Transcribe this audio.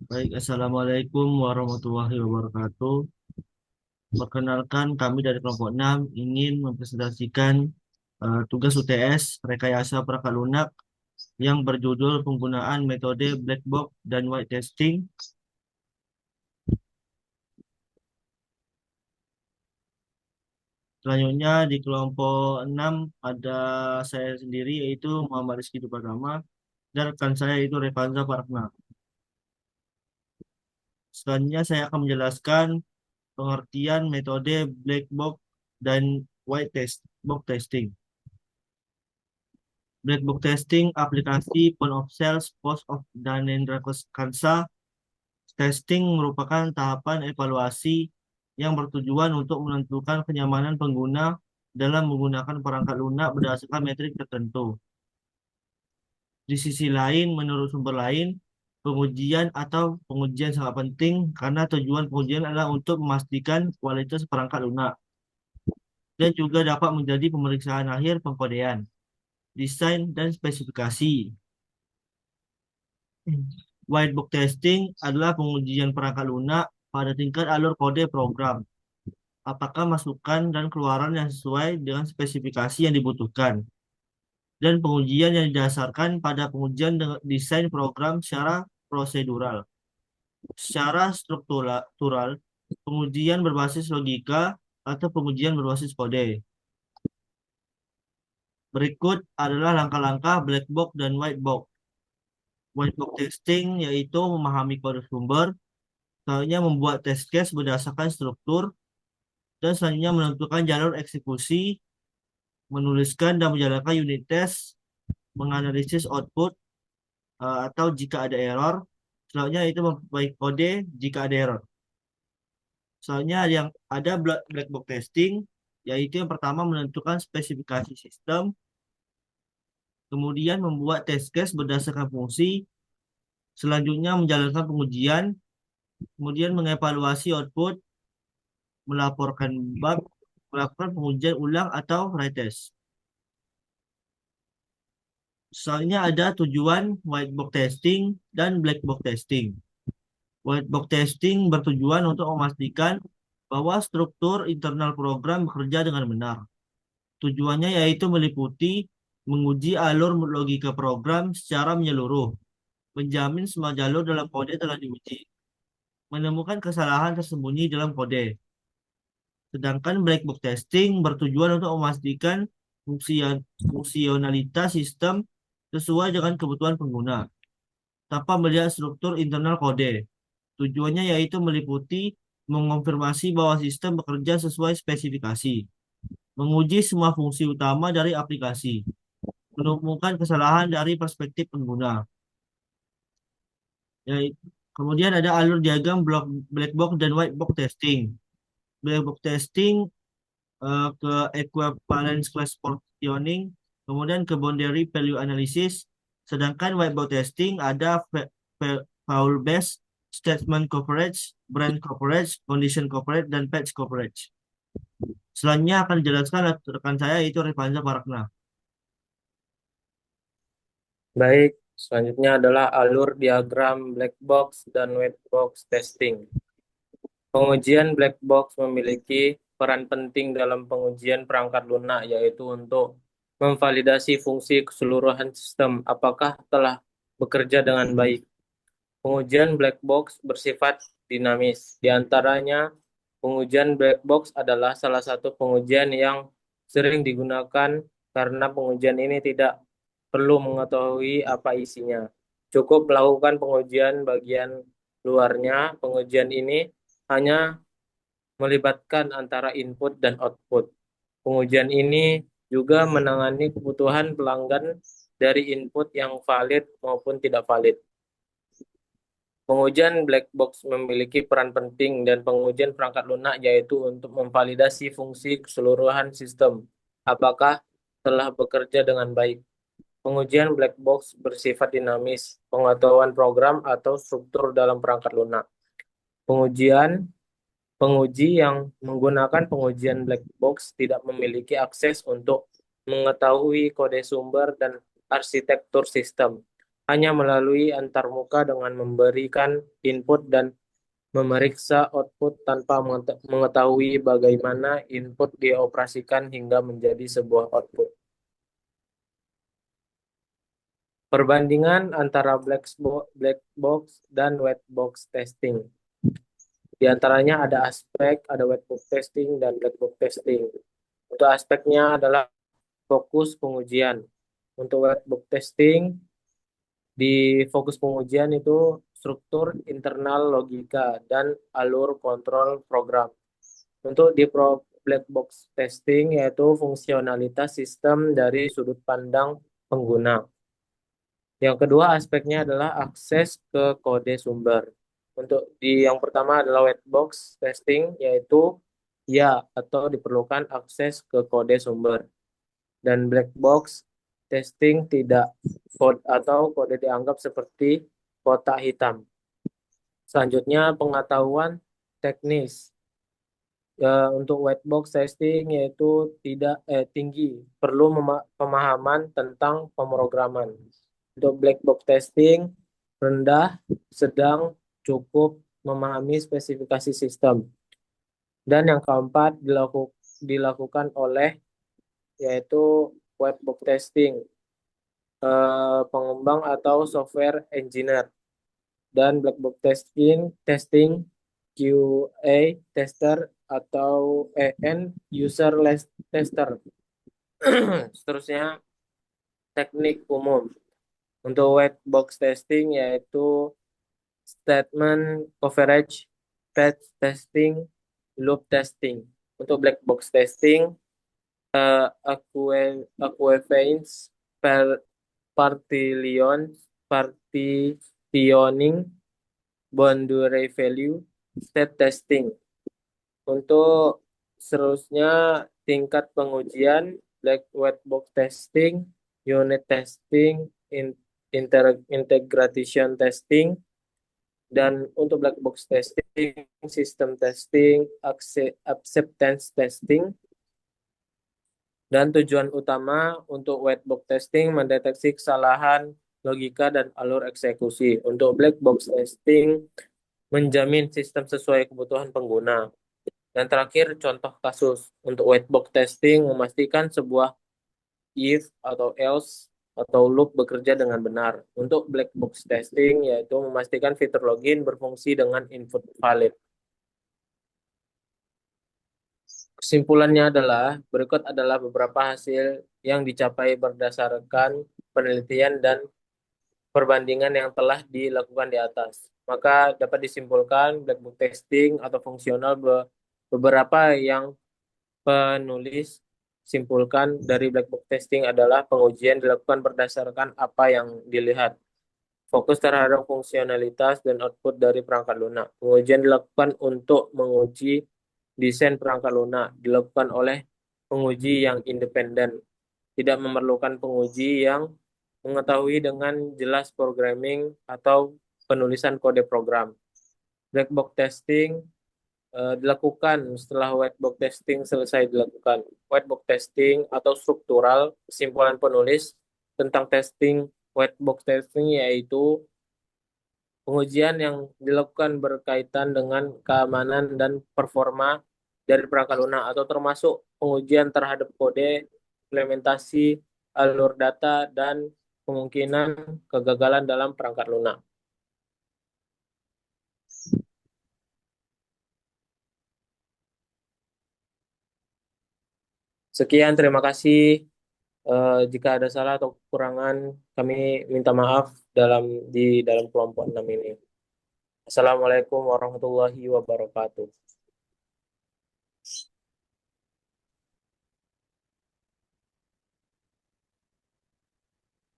Baik, Assalamualaikum warahmatullahi wabarakatuh. Perkenalkan, kami dari kelompok 6 ingin mempresentasikan tugas UTS Rekayasa Perangkat Lunak yang berjudul penggunaan metode black box dan white testing. Selanjutnya di kelompok 6 ada saya sendiri yaitu Muhammad Rizky Pratama dan rekan saya yaitu Revanza Parakna. Selanjutnya saya akan menjelaskan pengertian metode black box dan white test box testing. Black box testing aplikasi point of sales post of Dhanendra Kansa testing merupakan tahapan evaluasi yang bertujuan untuk menentukan kenyamanan pengguna dalam menggunakan perangkat lunak berdasarkan metrik tertentu. Di sisi lain, menurut sumber lain, pengujian sangat penting karena tujuan pengujian adalah untuk memastikan kualitas perangkat lunak dan juga dapat menjadi pemeriksaan akhir pengkodean, desain, dan spesifikasi. White box testing adalah pengujian perangkat lunak pada tingkat alur kode program. Apakah masukan dan keluaran yang sesuai dengan spesifikasi yang dibutuhkan. Dan pengujian yang didasarkan pada pengujian dengan desain program secara prosedural. Secara struktural, pengujian berbasis logika atau pengujian berbasis kode. Berikut adalah langkah-langkah black box dan white box. White box testing yaitu memahami kode sumber, selanjutnya membuat test case berdasarkan struktur, dan selanjutnya menentukan jalur eksekusi, menuliskan dan menjalankan unit test, menganalisis output atau jika ada error, selanjutnya itu memperbaiki kode jika ada error. Selanjutnya yang ada black box testing, yaitu yang pertama menentukan spesifikasi sistem, kemudian membuat test case berdasarkan fungsi, selanjutnya menjalankan pengujian, kemudian mengevaluasi output, melaporkan bug, melakukan pengujian ulang atau retest. Soalnya ada tujuan white box testing dan black box testing. White box testing bertujuan untuk memastikan bahwa struktur internal program bekerja dengan benar. Tujuannya yaitu meliputi menguji alur logika program secara menyeluruh, menjamin semua jalur dalam kode telah diuji, menemukan kesalahan tersembunyi dalam kode. Sedangkan black box testing bertujuan untuk memastikan fungsionalitas sistem sesuai dengan kebutuhan pengguna, tanpa melihat struktur internal kode. Tujuannya yaitu meliputi mengonfirmasi bahwa sistem bekerja sesuai spesifikasi, menguji semua fungsi utama dari aplikasi, menemukan kesalahan dari perspektif pengguna. Ya, kemudian ada alur diagram black box dan white box testing. Black box testing ke equivalence class partitioning, kemudian ke boundary value analysis. Sedangkan white box testing ada foul based, statement coverage, brand coverage, condition coverage, dan patch coverage. Selanjutnya akan dijelaskan rekan saya yaitu Revanza Parakna. Baik, selanjutnya adalah alur diagram black box dan white box testing. Pengujian black box memiliki peran penting dalam pengujian perangkat lunak, yaitu untuk memvalidasi fungsi keseluruhan sistem apakah telah bekerja dengan baik. Pengujian black box bersifat dinamis. Di antaranya, pengujian black box adalah salah satu pengujian yang sering digunakan karena pengujian ini tidak perlu mengetahui apa isinya. Cukup melakukan pengujian bagian luarnya. Pengujian ini hanya melibatkan antara input dan output. Pengujian ini juga menangani kebutuhan pelanggan dari input yang valid maupun tidak valid. Pengujian black box memiliki peran penting dan pengujian perangkat lunak yaitu untuk memvalidasi fungsi keseluruhan sistem. Apakah telah bekerja dengan baik? Pengujian black box bersifat dinamis, pengetahuan program atau struktur dalam perangkat lunak. Penguji yang menggunakan pengujian black box tidak memiliki akses untuk mengetahui kode sumber dan arsitektur sistem. hanya melalui antarmuka dengan memberikan input dan memeriksa output tanpa mengetahui bagaimana input dioperasikan hingga menjadi sebuah output. Perbandingan antara black box dan white box testing. Di antaranya ada white box testing dan black box testing. Untuk aspeknya adalah fokus pengujian. Untuk white box testing, di fokus pengujian itu struktur internal logika dan alur kontrol program. Untuk di black box testing yaitu fungsionalitas sistem dari sudut pandang pengguna. Yang kedua aspeknya adalah akses ke kode sumber. Untuk yang pertama adalah white box testing yaitu ya atau diperlukan akses ke kode sumber. Dan black box testing tidak kode dianggap seperti kotak hitam. Selanjutnya pengetahuan teknis. Untuk white box testing yaitu tidak tinggi, perlu pemahaman tentang pemrograman. Untuk black box testing rendah, sedang, cukup memahami spesifikasi sistem. Dan yang keempat dilakukan oleh yaitu white box testing pengembang atau software engineer, dan black box testing QA tester atau end user tester. Seterusnya teknik umum. Untuk white box testing yaitu statement coverage, path testing, loop testing. Untuk black box testing equivalence, partitioning, boundary value, state testing. Untuk seterusnya tingkat pengujian white box testing, unit testing, integration testing, dan untuk black box testing, system testing, acceptance testing. Dan tujuan utama untuk white box testing mendeteksi kesalahan logika dan alur eksekusi. Untuk black box testing menjamin sistem sesuai kebutuhan pengguna. Dan terakhir contoh kasus. Untuk white box testing memastikan sebuah if atau else atau loop bekerja dengan benar. Untuk black box testing yaitu memastikan fitur login berfungsi dengan input valid. Kesimpulannya adalah berikut adalah beberapa hasil yang dicapai berdasarkan penelitian dan perbandingan yang telah dilakukan di atas. Maka dapat disimpulkan black box testing atau fungsional beberapa yang penulis simpulkan dari black box testing adalah pengujian dilakukan berdasarkan apa yang dilihat. Fokus terhadap fungsionalitas dan output dari perangkat lunak. Pengujian dilakukan untuk menguji desain perangkat lunak, dilakukan oleh penguji yang independen, tidak memerlukan penguji yang mengetahui dengan jelas programming atau penulisan kode program. Black box testing dilakukan setelah white box testing selesai dilakukan. White box testing atau struktural, kesimpulan penulis tentang testing white box testing yaitu pengujian yang dilakukan berkaitan dengan keamanan dan performa dari perangkat lunak atau termasuk pengujian terhadap kode, implementasi, alur data, dan kemungkinan kegagalan dalam perangkat lunak. Sekian, terima kasih. Jika ada salah atau kekurangan, kami minta maaf di dalam kelompok 6 ini. Assalamualaikum warahmatullahi wabarakatuh.